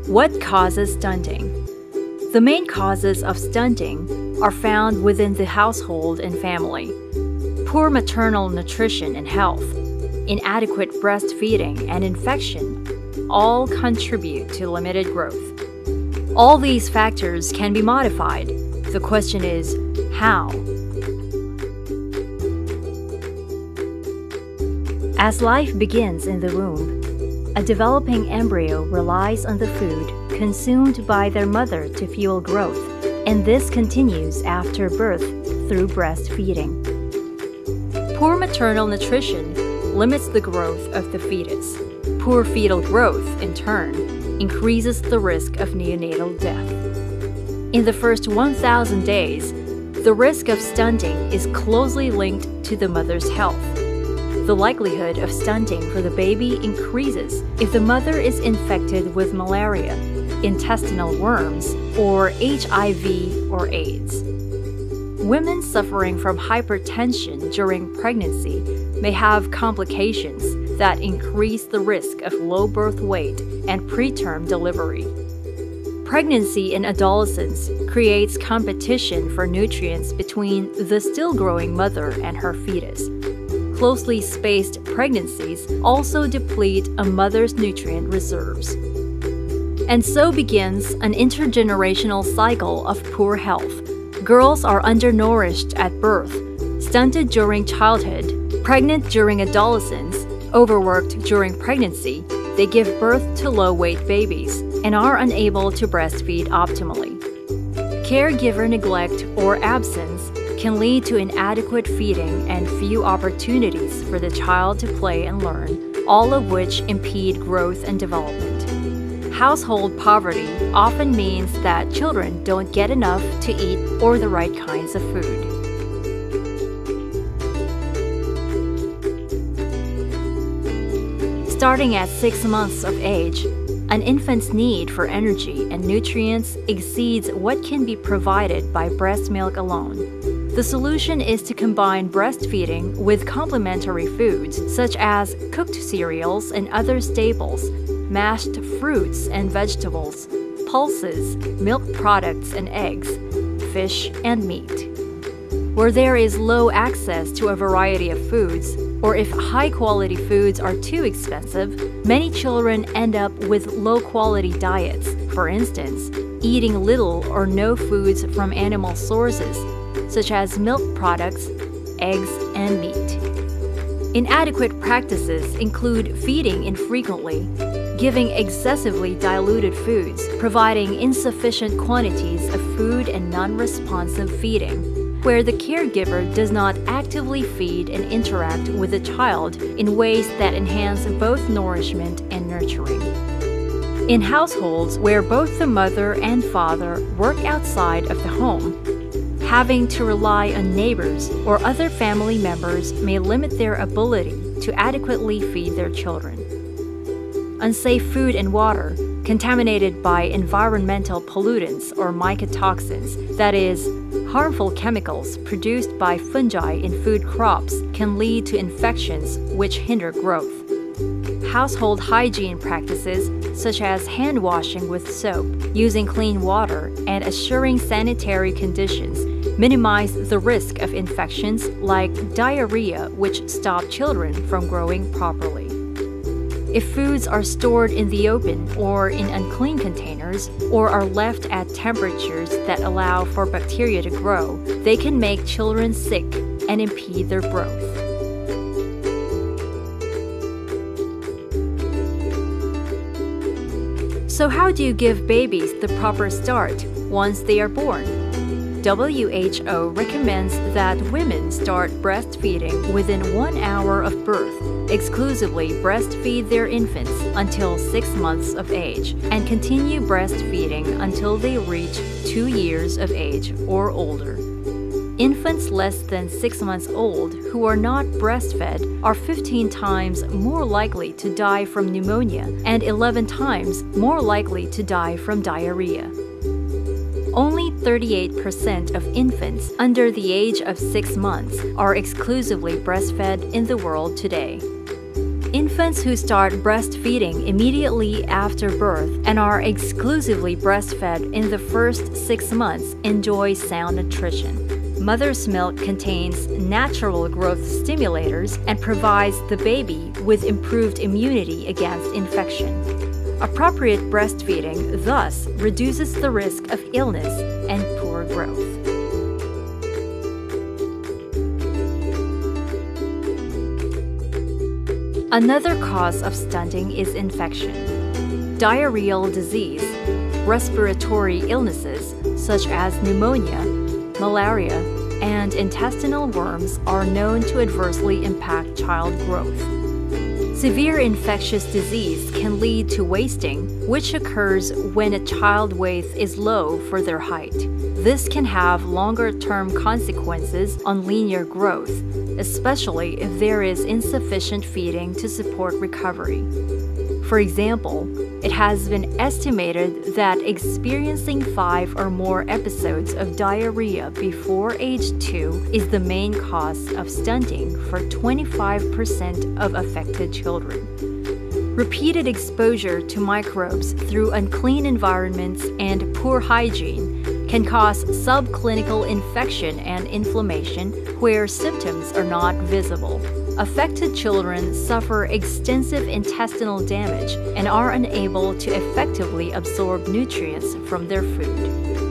What causes stunting? The main causes of stunting are found within the household and family. Poor maternal nutrition and health, inadequate breastfeeding, and infection all contribute to limited growth. All these factors can be modified. The question is, how? As life begins in the womb, a developing embryo relies on the food consumed by their mother to fuel growth, and this continues after birth through breastfeeding. Poor maternal nutrition limits the growth of the fetus. Poor fetal growth, in turn, increases the risk of neonatal death. In the first 1,000 days, the risk of stunting is closely linked to the mother's health. The likelihood of stunting for the baby increases if the mother is infected with malaria, intestinal worms, or HIV or AIDS. Women suffering from hypertension during pregnancy may have complications that increase the risk of low birth weight and preterm delivery. Pregnancy in adolescence creates competition for nutrients between the still-growing mother and her fetus. Closely spaced pregnancies also deplete a mother's nutrient reserves. And so begins an intergenerational cycle of poor health. Girls are undernourished at birth, stunted during childhood, pregnant during adolescence, overworked during pregnancy. They give birth to low-weight babies and are unable to breastfeed optimally. Caregiver neglect or absence can lead to inadequate feeding and few opportunities for the child to play and learn, all of which impede growth and development. Household poverty often means that children don't get enough to eat or the right kinds of food. Starting at 6 months of age, an infant's need for energy and nutrients exceeds what can be provided by breast milk alone. The solution is to combine breastfeeding with complementary foods such as cooked cereals and other staples, mashed fruits and vegetables, pulses, milk products and eggs, fish and meat. Where there is low access to a variety of foods, or if high-quality foods are too expensive, many children end up with low-quality diets, for instance, eating little or no foods from animal sources, such as milk products, eggs, and meat. Inadequate practices include feeding infrequently, giving excessively diluted foods, providing insufficient quantities of food, and non-responsive feeding, where the caregiver does not actively feed and interact with the child in ways that enhance both nourishment and nurturing. In households where both the mother and father work outside of the home, having to rely on neighbors or other family members may limit their ability to adequately feed their children. Unsafe food and water, contaminated by environmental pollutants or mycotoxins, that is, harmful chemicals produced by fungi in food crops, can lead to infections which hinder growth. Household hygiene practices, such as hand washing with soap, using clean water, and assuring sanitary conditions, minimize the risk of infections like diarrhea, which stop children from growing properly. If foods are stored in the open or in unclean containers, or are left at temperatures that allow for bacteria to grow, they can make children sick and impede their growth. So how do you give babies the proper start once they are born? WHO recommends that women start breastfeeding within 1 hour of birth, exclusively breastfeed their infants until 6 months of age, and continue breastfeeding until they reach 2 years of age or older. Infants less than 6 months old who are not breastfed are 15 times more likely to die from pneumonia and 11 times more likely to die from diarrhea. Only 38% of infants under the age of 6 months are exclusively breastfed in the world today. Infants who start breastfeeding immediately after birth and are exclusively breastfed in the first 6 months enjoy sound nutrition. Mother's milk contains natural growth stimulators and provides the baby with improved immunity against infection. Appropriate breastfeeding thus reduces the risk of illness and poor growth. Another cause of stunting is infection. Diarrheal disease, respiratory illnesses such as pneumonia, malaria, and intestinal worms are known to adversely impact child growth. Severe infectious disease can lead to wasting, which occurs when a child's weight is low for their height. This can have longer-term consequences on linear growth, especially if there is insufficient feeding to support recovery. For example, it has been estimated that experiencing 5 or more episodes of diarrhea before age 2 is the main cause of stunting for 25% of affected children. Repeated exposure to microbes through unclean environments and poor hygiene can cause subclinical infection and inflammation where symptoms are not visible. Affected children suffer extensive intestinal damage and are unable to effectively absorb nutrients from their food.